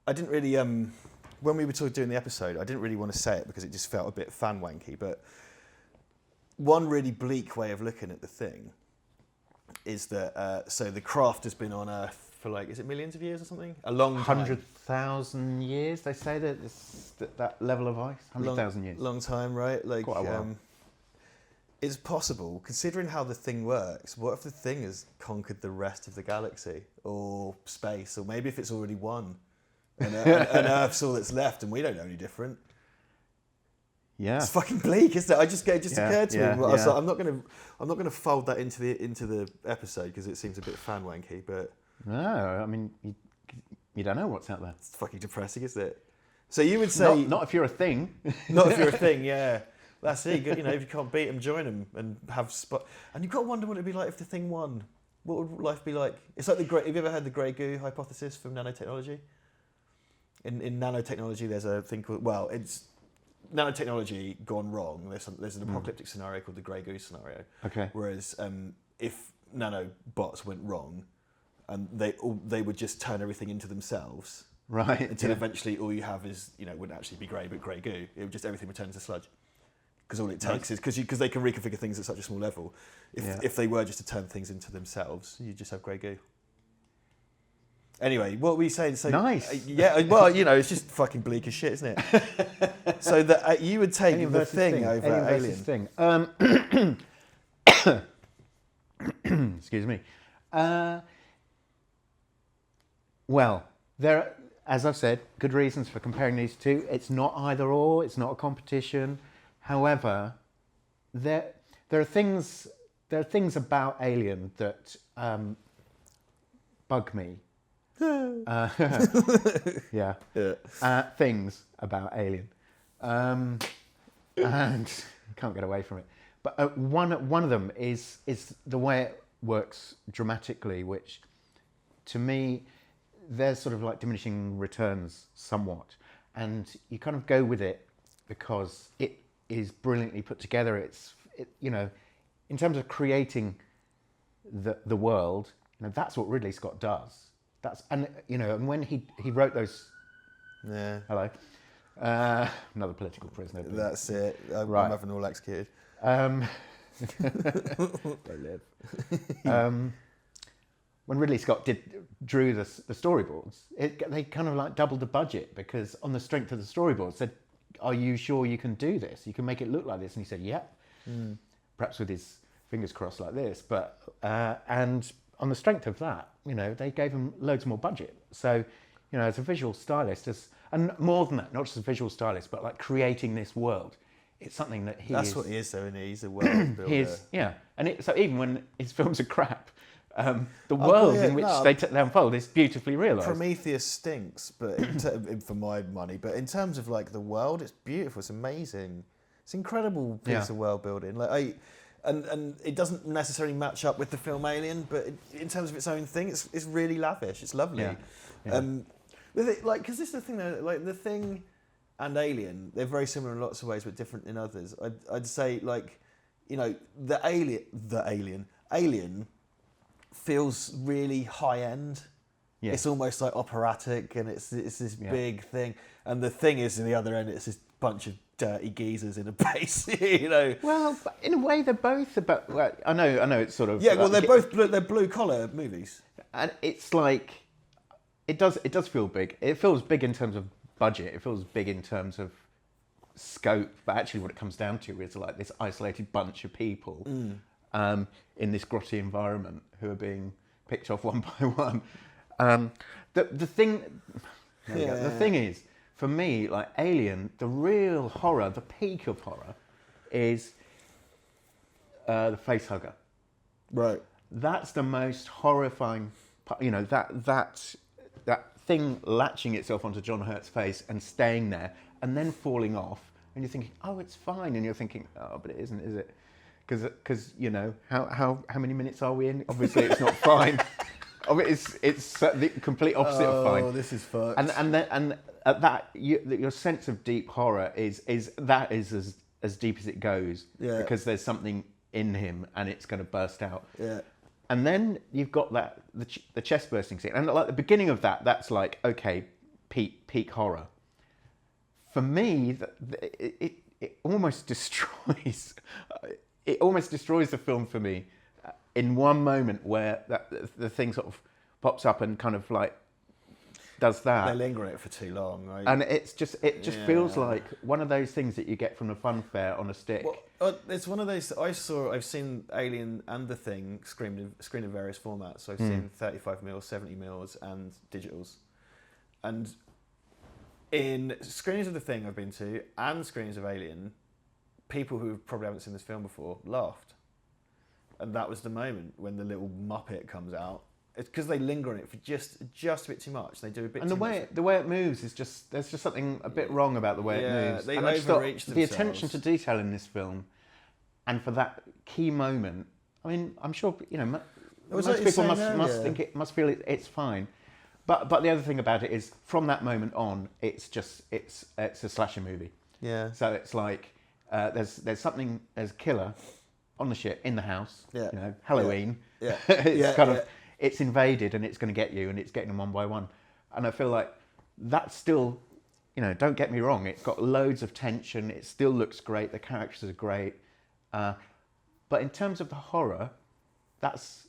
I didn't really when we were doing the episode, I didn't really want to say it because it just felt a bit fan wanky. But one really bleak way of looking at the thing is that so the craft has been on Earth for like, is it millions of years or something? A long time. 100,000 years, they say that level of ice. 100,000 years. Long time, right? Like quite a while. It's possible, considering how the thing works. What if the thing has conquered the rest of the galaxy or space, or maybe if it's already won, and Earth's all that's left, and we don't know any different. Yeah, it's fucking bleak, isn't it? It just occurred to me. I was like, I'm not gonna fold that into the episode because it seems a bit fan wanky. But no, I mean you don't know what's out there. It's fucking depressing, isn't it? So you would say not if you're a thing. Not if you're a thing, yeah. That's it. You know, if you can't beat them, join them and have spot. And you've got to wonder what it'd be like if the thing won. What would life be like? It's like have you ever heard the grey goo hypothesis from nanotechnology? In nanotechnology, there's a thing called, it's nanotechnology gone wrong. There's an apocalyptic scenario called the grey goo scenario. Okay. Whereas if nanobots went wrong, and they would just turn everything into themselves. Right. Until eventually all you have is, it wouldn't actually be grey, but grey goo. It would just, everything would turn into sludge. Because all it takes is, because they can reconfigure things at such a small level. If they were just to turn things into themselves, you just have grey goo. Anyway, what were you saying? So, nice. It's just fucking bleak as shit, isn't it? So that you would take the thing over Alien. Excuse me. Well, there are, as I've said, good reasons for comparing these two. It's not either or. It's not a competition. However, there are things about Alien that bug me. Things about Alien, and I can't get away from it. But one of them is the way it works dramatically, which to me, there's sort of like diminishing returns somewhat, and you kind of go with it because it is brilliantly put together. It's in terms of creating the world, that's what Ridley Scott does. And when he wrote those. Yeah. Hello. Another political prisoner. That's it. I'm having all executed. Don't live. When Ridley Scott drew the storyboards, they kind of like doubled the budget because on the strength of the storyboard said, "Are you sure you can do this? You can make it look like this?" And he said, "Yep." Perhaps with his fingers crossed like this, but and on the strength of that, they gave him loads more budget. So, as a visual stylist, and more than that, not just a visual stylist, but like creating this world, it's something that That's what he is, though, isn't he? He's a world builder. So even when his films are crap, the world in which they unfold is beautifully realised. Prometheus stinks, but for my money. But in terms of like the world, it's beautiful. It's amazing. It's an incredible piece of world building. And it doesn't necessarily match up with the film Alien, but in terms of its own thing, it's really lavish. It's lovely. Because this is the thing, though, like the Thing and Alien, they're very similar in lots of ways, but different in others. I'd say, the Alien feels really high end. Yeah. It's almost like operatic, and it's this big thing. And the Thing is, in the other end, it's this bunch of dirty geezers in a base, Well, but in a way, they're both about. Well, I know it's sort of. Yeah, well, they're blue collar movies, and it's like it does feel big. It feels big in terms of budget. It feels big in terms of scope. But actually, what it comes down to is like this isolated bunch of people in this grotty environment who are being picked off one by one. The thing is, for me, like Alien, the real horror, the peak of horror, is the face hugger. Right. That's the most horrifying part. That thing latching itself onto John Hurt's face and staying there, and then falling off, and you're thinking, oh, it's fine, and you're thinking, oh, but it isn't, is it? Because how many minutes are we in? Obviously, it's not fine. It's the complete opposite of fine. Oh, this is fucked. And at that, your sense of deep horror is as deep as it goes. Yeah. Because there's something in him and it's going to burst out. Yeah. And then you've got the chest bursting scene, and like the beginning of that's like, okay, peak horror. For me, it almost destroys. It almost destroys the film for me in one moment where the thing sort of pops up and kind of like does that. They linger it for too long, right? And it just feels like one of those things that you get from a fun fair on a stick. Well, it's one of those. I've seen Alien and The Thing screened in various formats. So I've seen 35mm, 70mm, and digitals. And in screenings of The Thing I've been to and screenings of Alien, people who probably haven't seen this film before laughed. And that was the moment when the little Muppet comes out. It's because they linger on it for just a bit too much. They do a bit and too much. And the way it moves is just, there's just something a bit wrong about the way it moves. They and I just thought overreach the themselves. attention to detail in this film, and for that key moment, I mean, I'm sure, most people must feel it's fine. But the other thing about it is, from that moment on, it's a slasher movie. Yeah. So it's like there's a killer on the ship in the house. Yeah. Halloween. Yeah. It's it's invaded and it's going to get you, and it's getting them one by one. And I feel like that's still, don't get me wrong, it's got loads of tension. It still looks great. The characters are great. But in terms of the horror, that's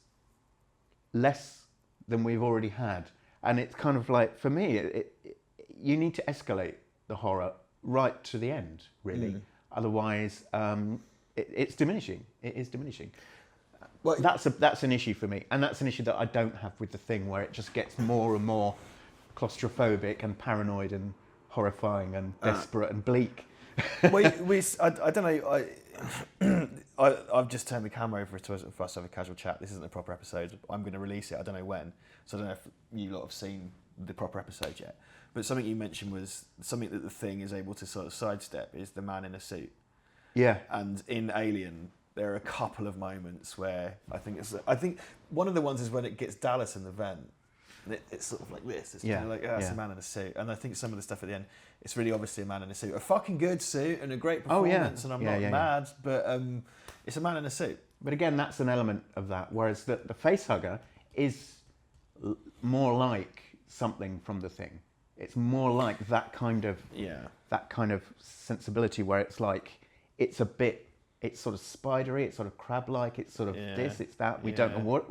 less than we've already had. And it's kind of like, for me, you need to escalate the horror right to the end, really. Otherwise, it's diminishing. It is diminishing. Well, that's an issue for me. And that's an issue that I don't have with The Thing, where it just gets more and more claustrophobic and paranoid and horrifying and desperate and bleak. I don't know. I've just turned the camera over to us for us to have a casual chat. This isn't a proper episode. I'm going to release it. I don't know when. So I don't know if you lot have seen the proper episode yet. But something you mentioned was something that The Thing is able to sort of sidestep is the man in a suit. Yeah. And in Alien, there are a couple of moments where I think one of the ones is when it gets Dallas in the vent. It's sort of like this. It's kind of like, it's a man in a suit. And I think some of the stuff at the end, it's really obviously a man in a suit. A fucking good suit and a great performance, and I'm not mad, but it's a man in a suit. But again, that's an element of that. Whereas the facehugger is more like something from The Thing. It's more like that kind of sensibility where it's like, it's sort of spidery, it's sort of crab-like, it's sort of this, it's that. We don't know what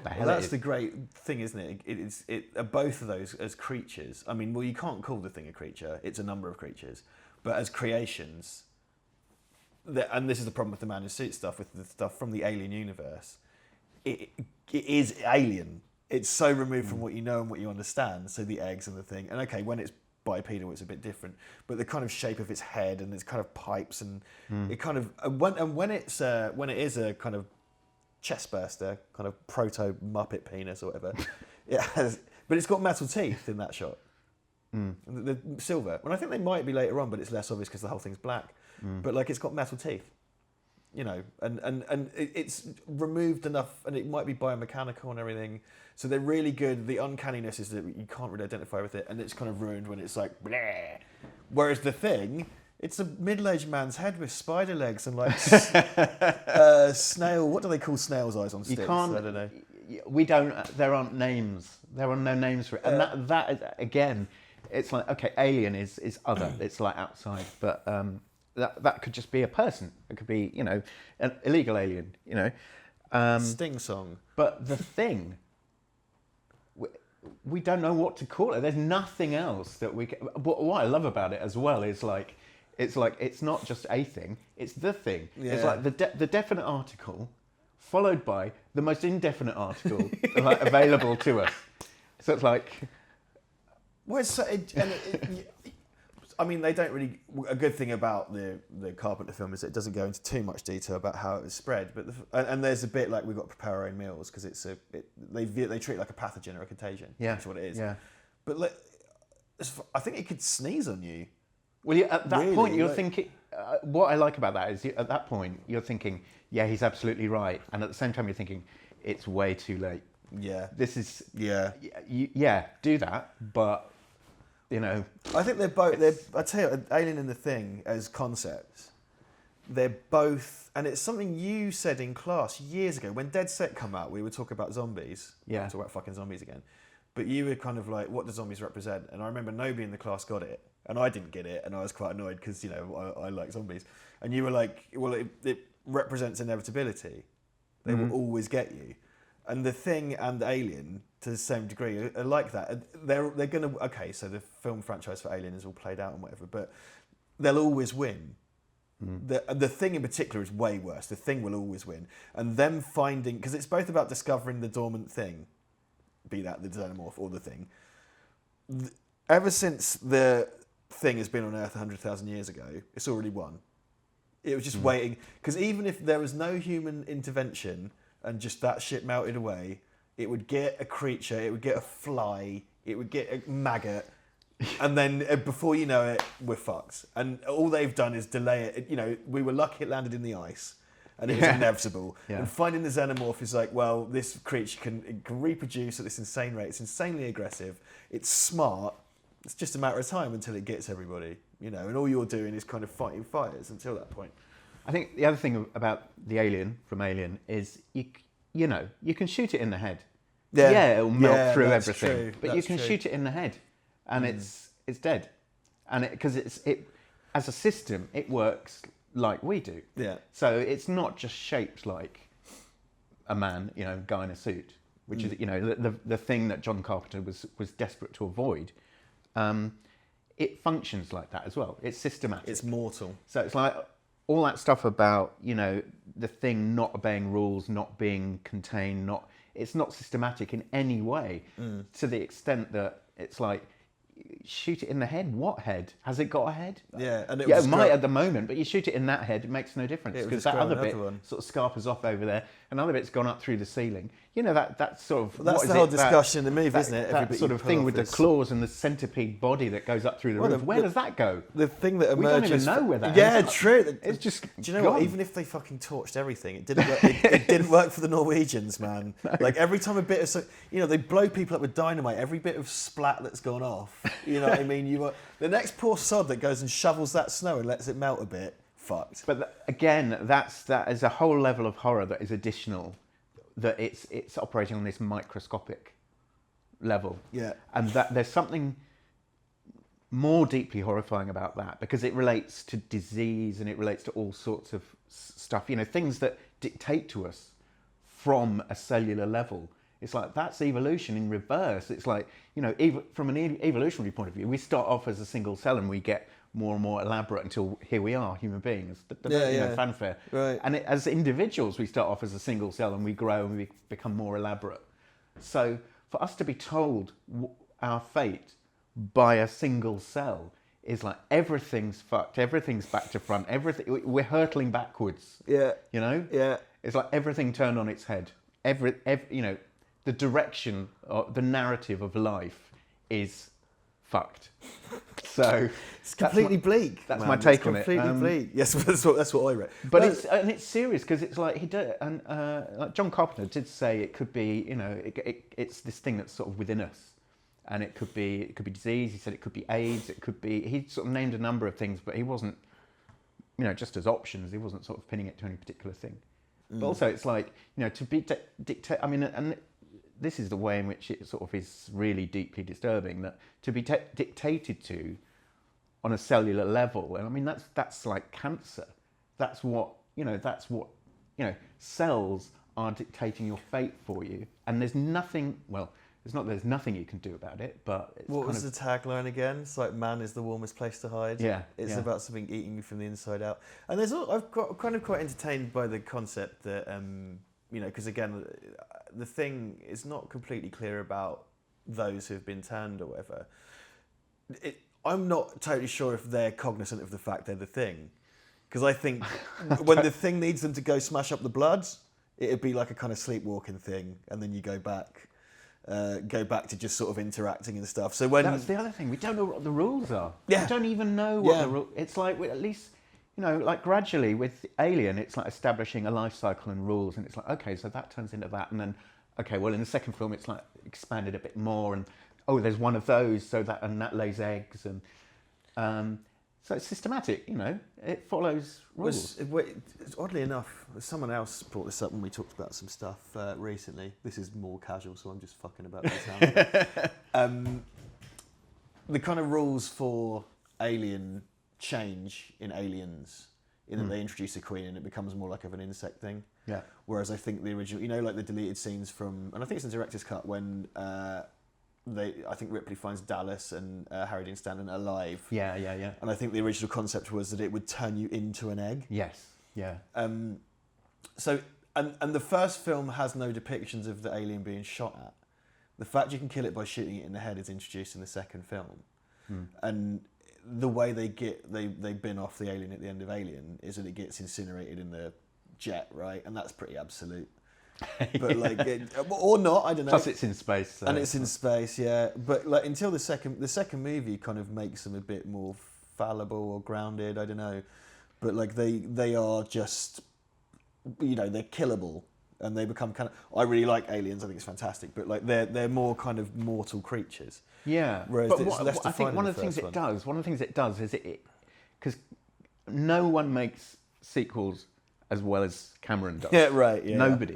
the hell it is. That's the great thing, isn't it? Both of those as creatures. I mean, you can't call The Thing a creature. It's a number of creatures, but as creations, and this is the problem with the man in suit stuff, with the stuff from the Alien universe. It is alien. It's so removed from what you know and what you understand. So the eggs and the thing, and okay, when it's bipedal, it's a bit different, but the kind of shape of its head and its kind of pipes and it kind of when it is a kind of chest burster, kind of proto Muppet penis or whatever, but it's got metal teeth in that shot. The silver. Well, I think they might be later on, but it's less obvious because the whole thing's black. But like, it's got metal teeth, and it's removed enough, and it might be biomechanical and everything. So they're really good. The uncanniness is that you can't really identify with it, and it's kind of ruined when it's like, bleh. Whereas The Thing, it's a middle-aged man's head with spider legs and like snail. What do they call snails' eyes on sticks? You can't. I don't know. We don't. There aren't names. There are no names for it. And that is, again, it's like, okay, alien is other. It's like outside, but that could just be a person. It could be, an illegal alien. Sting song. But The Thing, we don't know what to call it. There's nothing else that we can. What I love about it as well is like it's not just a thing. It's The Thing. Yeah. It's like the definite article, followed by the most indefinite article like available to us. So it's like, I mean, they don't really. A good thing about the Carpenter film is it doesn't go into too much detail about how it was spread. But and there's a bit like we've got to prepare our own meals because they treat it like a pathogen or a contagion. Yeah, that's what it is. Yeah, but I think it could sneeze on you. Well, at that point, you're thinking. What I like about that is at that point you're thinking, yeah, he's absolutely right, and at the same time you're thinking, it's way too late. Yeah, this is do that, but. I think they're both. I tell you, Alien and The Thing as concepts, they're both, and it's something you said in class years ago when Dead Set come out. We were talking about zombies. Yeah, talk about fucking zombies again. but you were kind of like, what do zombies represent? And I remember nobody in the class got it, and I didn't get it, and I was quite annoyed because, you know, I like zombies. And you were like, well, it represents inevitability. They will always get you. And The Thing and Alien, to the same degree, are like that. They're going to... Okay, so the film franchise for Alien is all played out and whatever, but they'll always win. The Thing in particular is way worse. The Thing will always win. And them finding... Because it's both about discovering the dormant thing, be that the xenomorph or the Thing. Ever since the Thing has been on Earth 100,000 years ago, it's already won. It was just waiting. Because even if there was no human intervention and just that shit melted away, it would get a creature, it would get a fly, it would get a maggot, and then before you know it, we're fucked. And all they've done is delay it. You know, we were lucky it landed in the ice, and it was inevitable. Yeah. And finding the xenomorph is like, well, this creature can reproduce at this insane rate. It's insanely aggressive. It's smart. It's just a matter of time until it gets everybody. You know, and all you're doing is kind of fighting fires until that point. I think the other thing about the alien from Alien is you know you can shoot it in the head. Yeah, it'll melt through everything, true. But you can shoot it in the head, and it's dead. And because it as a system, it works like we do. Yeah. So it's not just shaped like a man, you know, guy in a suit, which is, you know, the thing that John Carpenter was desperate to avoid. It functions like that as well. It's systematic. It's mortal. So it's like all that stuff about, you know, the thing not obeying rules, not being contained, it's not systematic in any way, to the extent that it's like, shoot it in the head. What head? Has it got a head? Yeah, and it might at the moment, but you shoot it in that head, it makes no difference because that other bit sort of scarpers off over there. Another bit's gone up through the ceiling. You know, that sort of... Well, that's the whole discussion in the movie, isn't it? That sort of thing with the claws and the centipede body that goes up through the roof. Where does that go? The thing that emerges... We don't even know where that is. Yeah, true. It's just Do you know gone. what? Even if they fucking torched everything, it didn't work, it didn't work for the Norwegians, man. No. Like, every time a bit of... You know, they blow people up with dynamite. Every bit of splat that's gone off, you know what I mean? The next poor sod that goes and shovels that snow and lets it melt a bit, fucked. But again, that is a whole level of horror that is additional, that it's operating on this microscopic level. Yeah. And that there's something more deeply horrifying about that, because it relates to disease and it relates to all sorts of stuff, you know, things that dictate to us from a cellular level. It's like, that's evolution in reverse. It's like, you know, from an evolutionary point of view, we start off as a single cell and we get more and more elaborate until here we are, human beings. You know, fanfare. Right. And as individuals, we start off as a single cell and we grow and we become more elaborate. So for us to be told our fate by a single cell is like, everything's fucked, everything's back to front, we're hurtling backwards. Yeah. You know? Yeah. It's like everything turned on its head. You know, the direction, or the narrative of life is fucked. So it's completely bleak. That's my take on it. Completely bleak. Yes, that's what I read. But it's serious, because it's like he did, and like John Carpenter did say it could be, you know, it's this thing that's sort of within us, and it could be disease. He said it could be AIDS. It could be. He sort of named a number of things, but he wasn't, you know, just as options. He wasn't sort of pinning it to any particular thing. But also, it's like, you know, to be dictate. I mean, and this is the way in which it sort of is really deeply disturbing, that to be dictated to on a cellular level. And I mean, that's like cancer. That's what cells are dictating your fate for you. And there's nothing, well, there's nothing you can do about it, but it's what was the tagline again? It's like, man is the warmest place to hide. Yeah. It's about something eating you from the inside out. And I've got kind of quite entertained by the concept that, you know, because again, the thing is not completely clear about those who've been turned or whatever. I'm not totally sure if they're cognizant of the fact they're the thing. Because I think when the thing needs them to go smash up the blood, it'd be like a kind of sleepwalking thing, and then you go back to just sort of interacting and stuff. So that's the other thing. We don't know what the rules are. Yeah. We don't even know what the rules. It's like, at least, you know, like gradually with Alien, it's like establishing a life cycle and rules, and it's like, okay, so that turns into that, and then, okay, well, in the second film, it's like expanded a bit more, and oh, there's one of those, so that lays eggs, and So it's systematic, you know. It follows rules. Oddly enough, someone else brought this up when we talked about some stuff recently. This is more casual, so I'm just fucking about this now. The kind of rules for alien change in Aliens, in that they introduce a queen and it becomes more like of an insect thing. Yeah. Whereas I think the original, you know, like the deleted scenes from, and I think it's in the director's cut when I think Ripley finds Dallas and Harry Dean Stanton alive. Yeah. And I think the original concept was that it would turn you into an egg. Yes. Yeah. So, and the first film has no depictions of the alien being shot at. The fact you can kill it by shooting it in the head is introduced in the second film. And the way they bin off the alien at the end of Alien is that it gets incinerated in the jet, right? And that's pretty absolute. But like, or not, I don't know. Plus, it's in space. So. And it's in space, yeah. But like until the second movie kind of makes them a bit more fallible or grounded. I don't know. But like they are just, you know, they're killable. And they become kind of. I really like Aliens. I think it's fantastic. But like they're more kind of mortal creatures. Yeah. Whereas but it's less I think one of the things it does is it because no one makes sequels as well as Cameron does. Yeah. Right. Yeah. Nobody.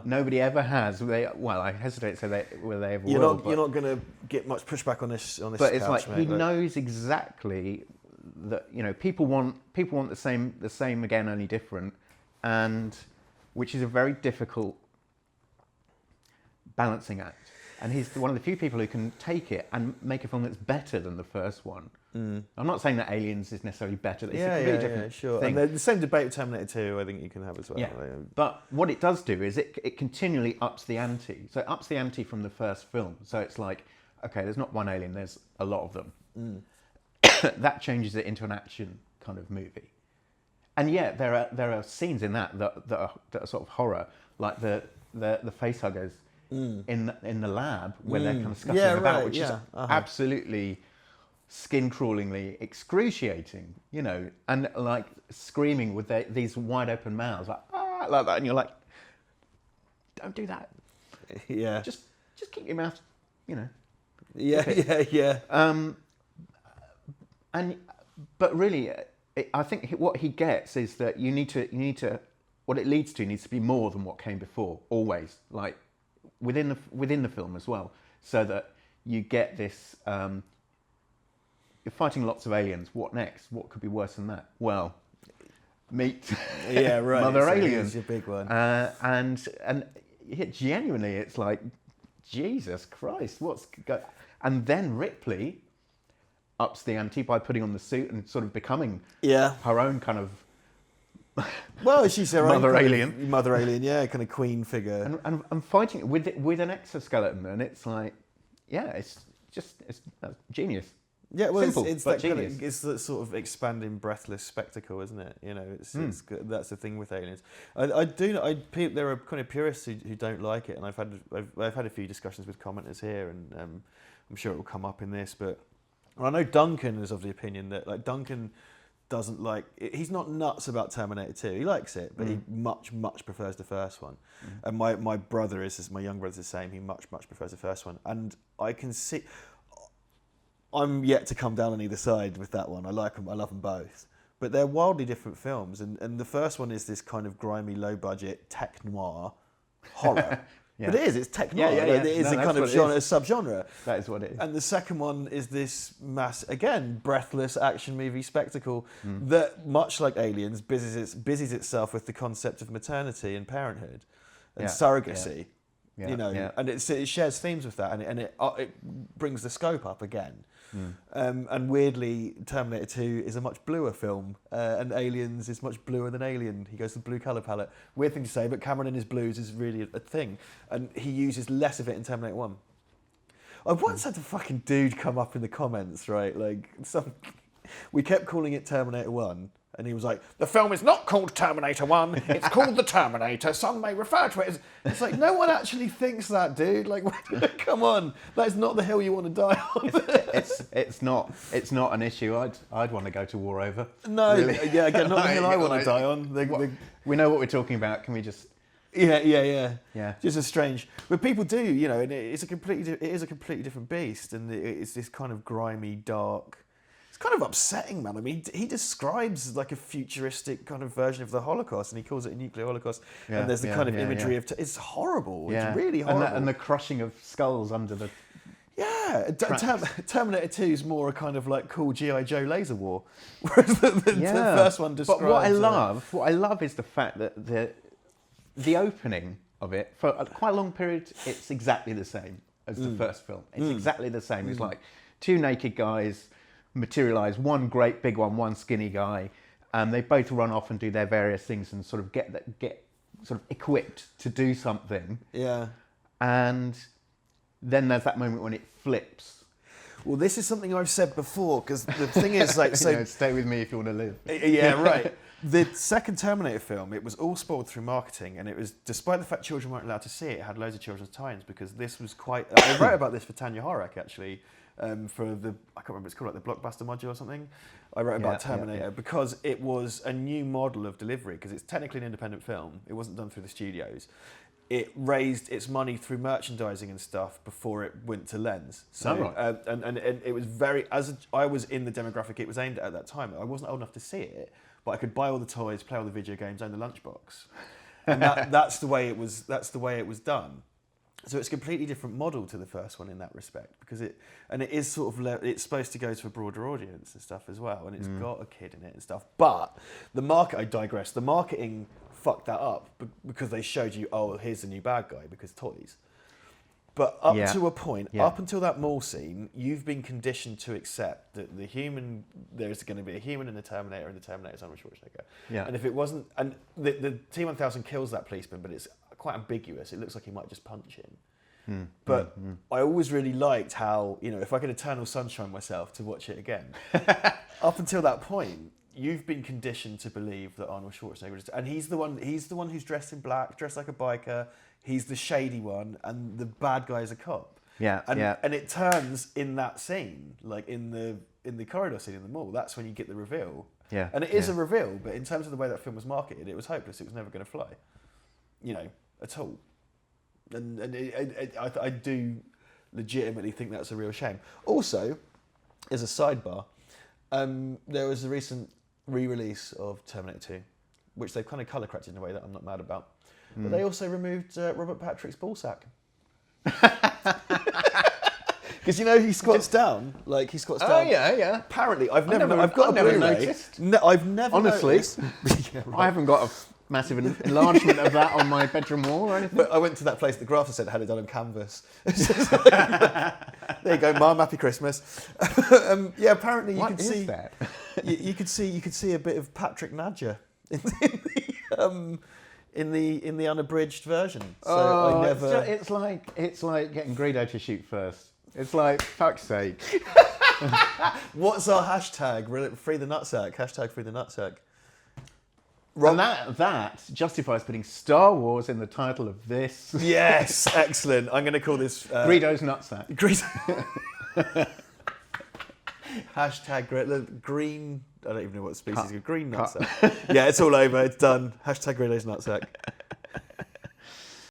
Nobody ever has. I hesitate to say that whether they ever you're will. You're not going to get much pushback on this. But it's couch, like mate, he knows exactly that, you know, people want the same again, only different, and which is a very difficult balancing act. And he's one of the few people who can take it and make a film that's better than the first one. I'm not saying that Aliens is necessarily better. It's a completely different thing. And the same debate with Terminator 2, I think you can have as well. Yeah. But what it does do is it continually ups the ante. So it ups the ante from the first film. So it's like, okay, there's not one alien, there's a lot of them. That changes it into an action kind of movie. And yeah, there are scenes in that are sort of horror, like the facehuggers in the lab where they're kind of scuttling about, which is absolutely skin-crawlingly excruciating, you know, and like screaming with these wide open mouths, like that, and you're like, don't do that. Yeah. Just keep your mouth, you know. Yeah. But really, I think what he gets is that you need to. What it leads to needs to be more than what came before. Always, like within the film as well, so that you get this. You're fighting lots of aliens. What next? What could be worse than that? Well, meet Mother Alien. Your big one. And genuinely, it's like, Jesus Christ, and then Ripley ups the ante by putting on the suit and sort of becoming her own kind of she's her Mother own Alien. Mother Alien, kind of queen figure. And fighting with an exoskeleton, and it's like, it's genius. Yeah, well, simple, it's but that genius. It's that sort of expanding, breathless spectacle, isn't it? You know, it's good. That's the thing with Aliens. There are kind of purists who don't like it, and I've had a few discussions with commenters here, and I'm sure it will come up in this. But I know Duncan is of the opinion that like Duncan doesn't like. He's not nuts about Terminator 2. He likes it, but he much prefers the first one. And my young brother is the same. He much prefers the first one, and I can see. I'm yet to come down on either side with that one. I like them. I love them both. But they're wildly different films. And the first one is this kind of grimy, low-budget, tech noir horror. But it is. It's tech noir. It is a kind of subgenre. That is what it is. And the second one is this again, breathless action movie spectacle that, much like Aliens, busies itself with the concept of maternity and parenthood and surrogacy. And it shares themes with that, and it brings the scope up again. And weirdly, Terminator 2 is a much bluer film, and Aliens is much bluer than Alien. He goes to the blue colour palette. Weird thing to say, but Cameron in his blues is really a thing, and he uses less of it in Terminator 1. I once had a fucking dude come up in the comments, right? Like we kept calling it Terminator 1. And he was like, the film is not called Terminator 1, it's called The Terminator. Some may refer to it as... It's like, no one actually thinks that, dude. Like, come on. That is not the hill you want to die on. It's not an issue I'd want to go to war over. No, really. Again, not the hill I want to die on. We know what we're talking about. Can we just... Yeah. Just as strange. But people do, you know, and it is a completely different beast. And it's this kind of grimy, dark... kind of upsetting, man. I mean, he describes like a futuristic kind of version of the Holocaust, and he calls it a nuclear Holocaust. And there's the kind of imagery of it's horrible. It's really horrible. And the crushing of skulls under the. Yeah, Terminator 2 is more a kind of like cool G.I. Joe laser war, whereas the first one describes. But what I love is the fact that the opening of it for quite a long period, it's exactly the same as the first film. It's exactly the same. It's like two naked guys materialize, one great big one skinny guy, and they both run off and do their various things and sort of get sort of equipped to do something. Yeah, and then there's that moment when it flips. Well, this is something I've said before, because the thing is, like, so stay with me if you want to live. Yeah, right. The second Terminator film, it was all spoiled through marketing, and it was, despite the fact children weren't allowed to see it, it had loads of children's tie-ins, because this was quite. I wrote about this for Tanya Horak actually, for the, I can't remember, it's called like the Blockbuster module or something. I wrote about Terminator because it was a new model of delivery, because it's technically an independent film. It wasn't done through the studios. It raised its money through merchandising and stuff before it went to lens. So, and it was very, I was in the demographic it was aimed at that time. I wasn't old enough to see it, but I could buy all the toys, play all the video games, own the lunchbox, and that's the way it was. That's the way it was done. So it's a completely different model to the first one in that respect, because it is sort of it's supposed to go to a broader audience and stuff as well, and it's got a kid in it and stuff. But I digress. The marketing fucked that up because they showed you, oh, here's the new bad guy because toys. But up to a point, up until that mall scene, you've been conditioned to accept that there's going to be a human in the Terminator, and the Terminator's Arnold Schwarzenegger. Yeah. And if it wasn't, and the T-1000 kills that policeman, but it's quite ambiguous. It looks like he might just punch him. But I always really liked how, if I could Eternal Sunshine myself to watch it again, up until that point, you've been conditioned to believe that Arnold Schwarzenegger is, and he's the one who's dressed in black, dressed like a biker. He's the shady one, and the bad guy is a cop. And it turns in that scene, like in the corridor scene in the mall. That's when you get the reveal. Yeah. And it is a reveal, but in terms of the way that film was marketed, it was hopeless. It was never going to fly, at all. And I do legitimately think that's a real shame. Also, as a sidebar, there was a recent re-release of Terminator 2, which they've kind of colour corrected in a way that I'm not mad about. But they also removed Robert Patrick's ballsack. Because he squats down, like he squats down. Oh yeah. Apparently, I've never noticed. No, I've never honestly noticed. Yeah, right. I haven't got a massive enlargement of that on my bedroom wall or anything. But I went to that place that Grafter said had it done on canvas. There you go, Mum. Happy Christmas. Apparently you could see that. you could see a bit of Patrick Nadja in the unabridged version. So it's like getting Greedo to shoot first. It's like, fuck's sake. What's our hashtag? Free the nutsack. Hashtag free the nutsack. And that justifies putting Star Wars in the title of this. Yes, excellent. I'm going to call this Greedo's nutsack. Hashtag green. I don't even know what species. Green nutsack. Yeah, it's all over. It's done. Hashtag Greedo's nutsack.